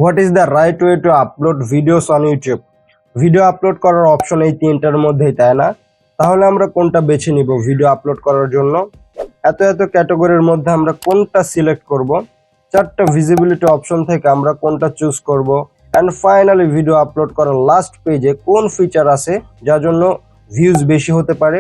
What is the right way to upload videos on YouTube? Video upload করার option এই তিনটার মধ্যেই, তাই না? তাহলে আমরা কোনটা বেছে নিব ভিডিও আপলোড করার জন্য? এত এত ক্যাটাগরির মধ্যে আমরা কোনটা সিলেক্ট করব? চারটা ভিজিবিলিটি অপশন থেকে আমরা কোনটা চুজ করব? অ্যান্ড ফাইনালি ভিডিও আপলোড করার লাস্ট পেজে কোন ফিচার আছে যার জন্য ভিউজ বেশি হতে পারে?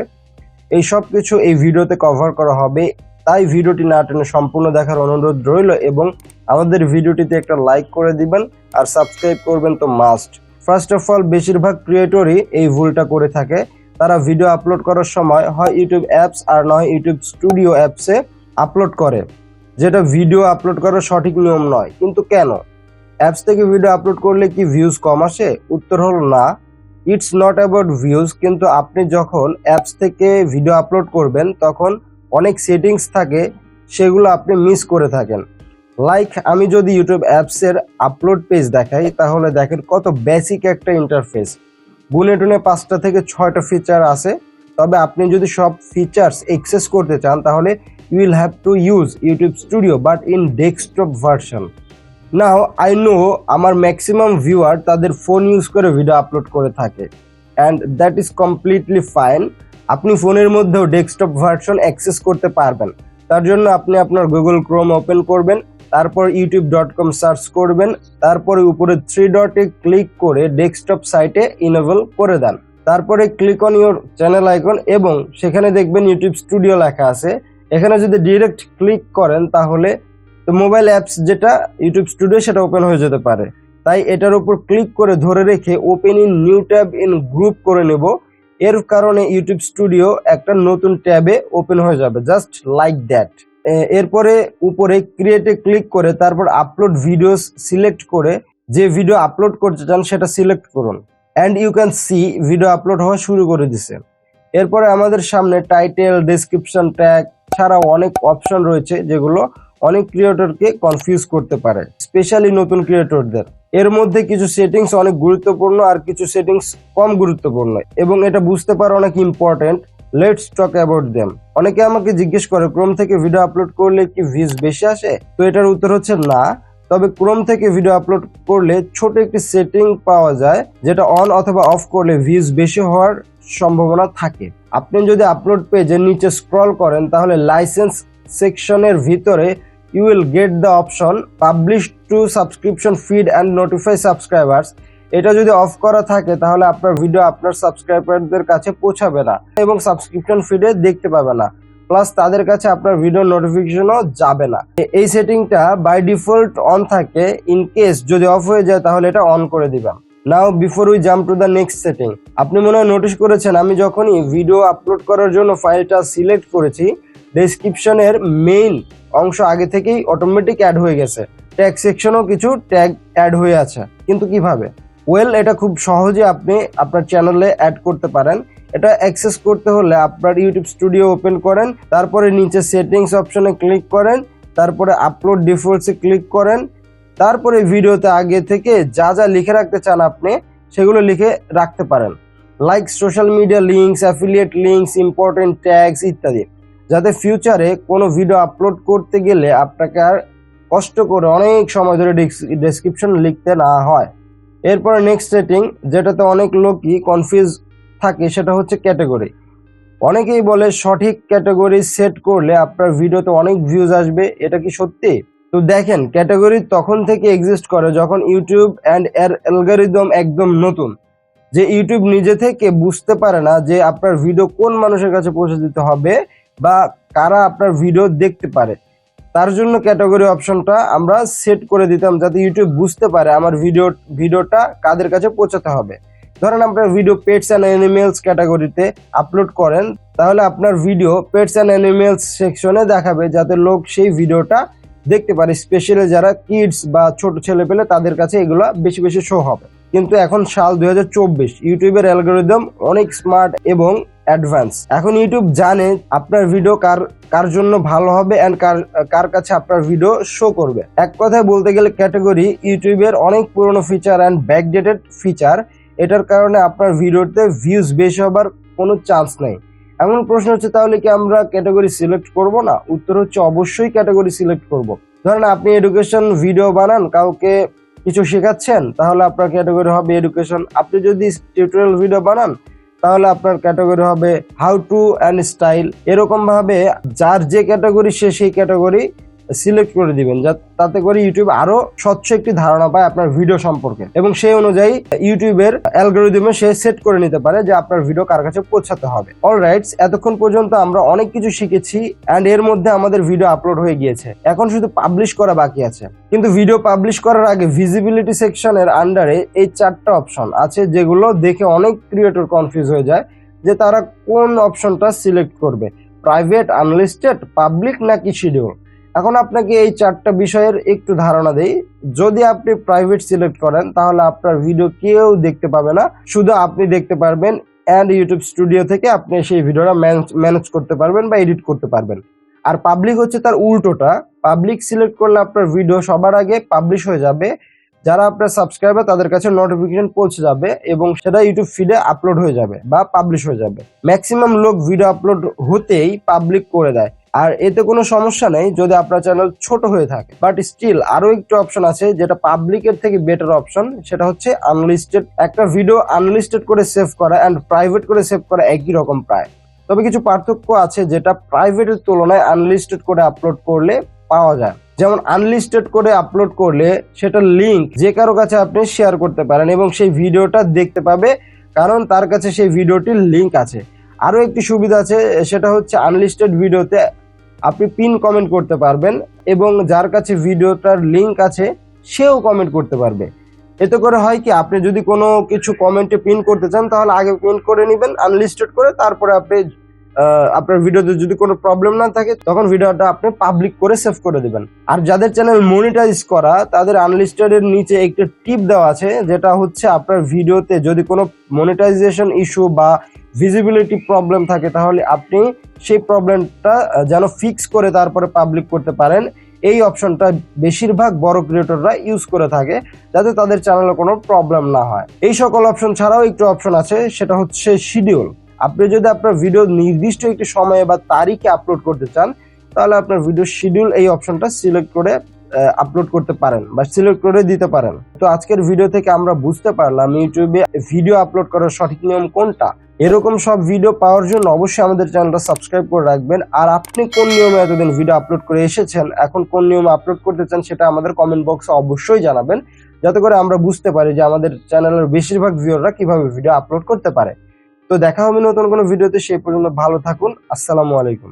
এই সব কিছু এই ভিডিওতে কভার করা হবে, তাই ভিডিওটি না টেনে সম্পূর্ণ দেখার অনুরোধ রইল এবং আমাদের ভিডিওটিতে একটা লাইক করে দিবেন আর সাবস্ক্রাইব করবেন তো মাস্ট। ফার্স্ট অফ অল, বেশিরভাগ ক্রিয়েটরই এই ভুলটা করে থাকে। তারা ভিডিও আপলোড করার সময় হয় ইউটিউব অ্যাপস আর নয় ইউটিউব স্টুডিও অ্যাপসে আপলোড করে, যেটা ভিডিও আপলোড করার সঠিক নিয়ম নয়। কিন্তু কেন? অ্যাপস থেকে ভিডিও আপলোড করলে কি ভিউজ কম আসে? উত্তর হলো না, ইটস নট অ্যাবাউট ভিউজ। কিন্তু আপনি যখন অ্যাপস থেকে ভিডিও আপলোড করবেন তখন অনেক সেটিংস থাকে, সেগুলো আপনি মিস করে থাকেন। লাইক আমি যদি ইউটিউব অ্যাপসের আপলোড পেজ দেখাই, তাহলে দেখেন কত বেসিক একটা ইন্টারফেস। গুনে টুনে 5টা থেকে 6টা ফিচার আছে। তবে আপনি যদি সব ফিচার্স অ্যাক্সেস করতে চান তাহলে you will have to use YouTube studio but in desktop version. Now I know আমার ম্যাক্সিমাম ভিউয়ার তাদের ফোন ইউজ করে ভিডিও আপলোড করে থাকে, and that is completely fine. আপনি ফোনের মধ্যেও ডেস্কটপ ভার্সন অ্যাক্সেস করতে পারবেন। তার জন্য আপনি আপনার গুগল ক্রোম ওপেন করবেন, তারপর youtube.com সার্চ করবেন, তারপরে উপরে 3 ডটে ক্লিক করে ডেস্কটপ সাইটে ইনেবল করে দেন। তারপরে click on your channel icon এবং সেখানে দেখবেন ইউটিউব স্টুডিও লেখা আছে। এখানে যদি ডিরেক্ট ক্লিক করেন তাহলে মোবাইল অ্যাপস যেটা ইউটিউব স্টুডিও সেটা ওপেন হয়ে যেতে পারে। তাই এটার উপর ক্লিক করে ধরে রেখে open in new tab in group করে নেব। এর কারণে ইউটিউব স্টুডিও একটা নতুন ট্যাবে ওপেন হয়ে যাবে, জাস্ট লাইক দ্যাট। এরপরে উপরে ক্রিয়েটে ক্লিক করে তারপর আপলোড ভিডিওস সিলেক্ট করে যে ভিডিও আপলোড করতে চান সেটা সিলেক্ট করুন, and you can see video upload হওয়া শুরু করে দিছে। এরপরে আমাদের সামনে টাইটেল, ডেসক্রিপশন, ট্যাগ ছাড়াও অনেক অপশন রয়েছে যেগুলো অনেক ক্রিয়েটরকে কনফিউজ করতে পারে, স্পেশালি নতুন ক্রিয়েটরদের। এর মধ্যে কিছু সেটিংস অনেক গুরুত্বপূর্ণ আর কিছু সেটিংস কম গুরুত্বপূর্ণ, এবং এটা বুঝতে পারা অনেক important. Let's talk about them. অনেকে আমাকে জিজ্ঞেস করে ক্রোম থেকে ভিডিও আপলোড করলে কি ভিউজ বেশি আসে? তো এটার উত্তর হচ্ছে না। তবে ক্রোম থেকে ভিডিও আপলোড করলে ছোট একটি সেটিং পাওয়া যায় যেটা অন অথবা অফ করলে ভিউজ বেশি হওয়ার সম্ভাবনা থাকে। আপনি যদি আপলোড পেজের নিচে স্ক্রল করেন তাহলে লাইসেন্স সেকশনের ভিতরে you will get the option publish to subscription feed and notify subscribers। এটা যদি অফ করা থাকে তাহলে আপনার ভিডিও আপনার সাবস্ক্রাইবারদের কাছে পৌঁছাবে না এবং সাবস্ক্রিপশন ফিডে দেখতে পাবে না, প্লাস তাদের কাছে আপনার ভিডিও নোটিফিকেশনও যাবে না। এই সেটিংটা বাই ডিফল্ট অন থাকে, ইন কেস যদি অফ হয়ে যায় তাহলে এটা অন করে দিবেন। Now before we jump to the next setting, আপনি মনে হয় নোটিস করেছেন আমি যখনই ভিডিও আপলোড করার জন্য ফাইলটা সিলেক্ট করেছি, ডেসক্রিপশনের মেইন অংশ আগে থেকেই অটোমেটিক অ্যাড হয়ে গেছে। ট্যাগ সেকশনও কিছু ট্যাগ অ্যাড হয়ে আছে। কিন্তু কিভাবে? ওয়েল, এটা খুব সহজে আপনি আপনার চ্যানেলে অ্যাড করতে পারেন। এটা অ্যাক্সেস করতে হলে আপনার ইউটিউব স্টুডিও ওপেন করেন, তারপরে নিচে সেটিংস অপশনে ক্লিক করেন, তারপরে আপলোড ডিফল্টসে ক্লিক করেন, তারপরে ভিডিওতে আগে থেকে যা যা লিখে রাখতে চান আপনি সেগুলো লিখে রাখতে পারেন, like social media links, affiliate links, important tags ইত্যাদি, যাতে ফিউচারে কোনো ভিডিও আপলোড করতে গেলে আপনাকে আর কষ্ট করে অনেক সময় ধরে ডেসক্রিপশন লিখতে না হয়। এরপরে নেক্সট সেটিং, যেটাতে অনেক লোকই কনফিউজ থাকে, সেটা হচ্ছে ক্যাটাগরি। অনেকেই বলে সঠিক ক্যাটাগরি সেট করলে আপনার ভিডিওতে অনেক ভিউজ আসবে। এটা কি সত্যি? তো দেখেন, ক্যাটাগরি তখন থেকে এক্সিস্ট করে যখন ইউটিউব অ্যান্ড এর অ্যালগরিদম একদম নতুন, যে ইউটিউব নিজে থেকে বুঝতে পারে না যে আপনার ভিডিও কোন মানুষের কাছে পৌঁছে দিতে হবে বা কারা আপনার ভিডিও দেখতে পারে। তার জন্য ক্যাটাগরি অপশনটা আমরা সেট করে দিতাম যাতে ইউটিউব বুঝতে পারে আমার ভিডিওটা কাদের কাছে পৌঁছাতে হবে। ধরেন আপনার ভিডিও পেটস অ্যান্ড অ্যানিমেলস ক্যাটাগরিতে আপলোড করেন, তাহলে আপনার ভিডিও পেটস অ্যান্ড অ্যানিমেলস সেকশনে দেখাবে যাতে লোক সেই ভিডিওটা দেখতে পারে, স্পেশালি যারা কিডস বা ছোট ছেলে পেলে তাদের কাছে এগুলো বেশি বেশি শো হবে। কিন্তু এখন সাল 2024, ইউটিউবের অ্যালগরিদম অনেক স্মার্ট এবং অ্যাডভান্স। এখন ইউটিউব জানে আপনার ভিডিও কার জন্য ভালো হবে এন্ড কার কাছে আপনার ভিডিও শো করবে। এক কথায় বলতে গেলে ক্যাটাগরি ইউটিউবের অনেক পুরনো ফিচার এন্ড ব্যাকডেটেড ফিচার। এটার কারণে আপনার ভিডিওতে ভিউজ বেশি হবার কোনো চান্স নেই। এমন প্রশ্ন হচ্ছে, তাহলে কি আমরা ক্যাটাগরি সিলেক্ট করব না? উত্তর হচ্ছে অবশ্যই ক্যাটাগরি সিলেক্ট করব। ধরেন আপনি এডুকেশন ভিডিও বানান, কাউকে কিছু শেখাচ্ছেন তাহলে আপনার ক্যাটাগরি হবে এডুকেশন। আপনি যদি টিউটোরিয়াল ভিডিও বানান তাহলে আপনার ক্যাটাগরি হবে হাউ টু অ্যান্ড স্টাইল। এরকম ভাবে যার যে ক্যাটাগরি সে সেই ক্যাটাগরি সিলেক্ট করে দিবেন, তাতে করে ইউটিউব আরো স্বচ্ছ একটি ধারণা পায় আপনার ভিডিও সম্পর্কে, এবং সেই অনুযায়ী ইউটিউবের অ্যালগরিদমে সে সেট করে নিতে পারে যে আপনার ভিডিও কার কাছে পৌঁছাতে হবে। অলরাইটস, এতক্ষণ পর্যন্ত আমরা অনেক কিছু শিখেছি এন্ড এর মধ্যে আমাদের ভিডিও আপলোড হয়ে গিয়েছে। এখন শুধু পাবলিশ করা বাকি আছে। কিন্তু ভিডিও পাবলিশ করার আগে ভিজিবিলিটি সেকশনের আন্ডারে এই 4টা অপশন আছে যেগুলো দেখে অনেক ক্রিয়েটর কনফিউজ হয়ে যায় যে তারা কোন অপশনটা সিলেক্ট করবে, প্রাইভেট, আনলিস্টেড, পাবলিক নাকি শিডিউল। এখন আপনাকে এই 4টা বিষয়ের একটু ধারণা দেই। যদি আপনি প্রাইভেট সিলেক্ট করেন তাহলে আপনার ভিডিও কেউ দেখতে পাবে না, শুধু আপনি দেখতে পারবেন এন্ড ইউটিউব স্টুডিও থেকে আপনি সেই ভিডিওটা ম্যানেজ করতে পারবেন বা এডিট করতে পারবেন। আর পাবলিক হচ্ছে তার উল্টোটা। পাবলিক সিলেক্ট করলে আপনার ভিডিও সবার আগে পাবলিশ হয়ে যাবে, যারা আপনার সাবস্ক্রাইবার তাদের কাছে নোটিফিকেশন পৌঁছে যাবে এবং সেটা ইউটিউব ফিডে আপলোড হয়ে যাবে বা পাবলিশ হয়ে যাবে। ম্যাক্সিমাম লোক ভিডিও আপলোড হতেই পাবলিক করে দেয়, আর এতে কোনো সমস্যা নেই যদি আপনার চ্যানেল ছোট হয়ে থাকে। বাট স্টিল আরো একটু অপশন আছে যেটা পাবলিকের থেকে বেটার অপশন, সেটা হচ্ছে আনলিস্টেড। একটা ভিডিও আনলিস্টেড করে সেভ করা এন্ড প্রাইভেট করে সেভ করা একই রকম প্রায়, তবে কিছু পার্থক্য আছে যেটা প্রাইভেটের তুলনায় আনলিস্টেড করে আপলোড করলে পাওয়া যায়। যেমন আনলিস্টেড করে আপলোড করলে সেটার লিঙ্ক যে কারো কাছে আপনি শেয়ার করতে পারেন এবং সেই ভিডিওটা দেখতে পাবে, কারণ তার কাছে সেই ভিডিওটির লিঙ্ক আছে। আরো একটি সুবিধা আছে, সেটা হচ্ছে আনলিস্টেড ভিডিওতে আপনি পিন কমেন্ট করতে পারবেন এবং যার কাছে ভিডিওটার লিঙ্ক আছে সেও কমেন্ট করতে পারবে। এতে করে হয় কি, আপনি যদি কোনো কিছু কমেন্টে পিন করতে চান তাহলে আগে পিন করে নেবেন আনলিস্টেড করে, তারপরে আপনি আপনার ভিডিওতে যদি কোনো প্রবলেম না থাকে তখন ভিডিওটা আপনি পাবলিক করে সেভ করে দিবেন। আর যাদের চ্যানেল মনিটাইজ করা তাদের আনলিস্টেড এর নিচে একটা টিপ দেওয়া আছে, যেটা হচ্ছে আপনার ভিডিওতে যদি কোনো মনিটাইজেশন ইস্যু বা ভিজিবিলিটি প্রবলেম থাকে তাহলে আপনি সেই প্রবলেমটা যেন ফিক্স করে তারপরে পাবলিক করতে পারেন। এই অপশনটা বেশিরভাগ বড় ক্রিয়েটররা ইউজ করে থাকে যাতে তাদের চ্যানেলে কোনো প্রবলেম না হয়। এই সকল অপশন ছাড়াও একটু অপশন আছে, সেটা হচ্ছে শিডিউল। আপনি যদি আপনার ভিডিও নির্দিষ্ট একটি সময়ে বা তারিখে আপলোড করতে চান তাহলে আপনার ভিডিও শিডিউল এই অপশনটা সিলেক্ট করে আপলোড করতে পারেন বা সিলেক্ট করে দিতে পারেন। তো আজকের ভিডিও থেকে আমরা বুঝতে পারলাম ইউটিউবে ভিডিও আপলোড করার সঠিক নিয়ম কোনটা। এরকম সব ভিডিও পাওয়ার জন্য অবশ্যই আমাদের চ্যানেলটা সাবস্ক্রাইব করে রাখবেন। আর আপনি কোন নিয়মে এতদিন ভিডিও আপলোড করে এসেছেন, এখন কোন নিয়মে আপলোড করতে চান সেটা আমাদের কমেন্ট বক্সে অবশ্যই জানাবেন, যাতে করে আমরা বুঝতে পারি যে আমাদের চ্যানেলের বেশিরভাগ ভিউয়াররা কিভাবে ভিডিও আপলোড করতে পারে। তো দেখা হবে নতুন কোনো ভিডিওতে, সেই পর্যন্ত ভালো থাকুন। আসসালামু আলাইকুম।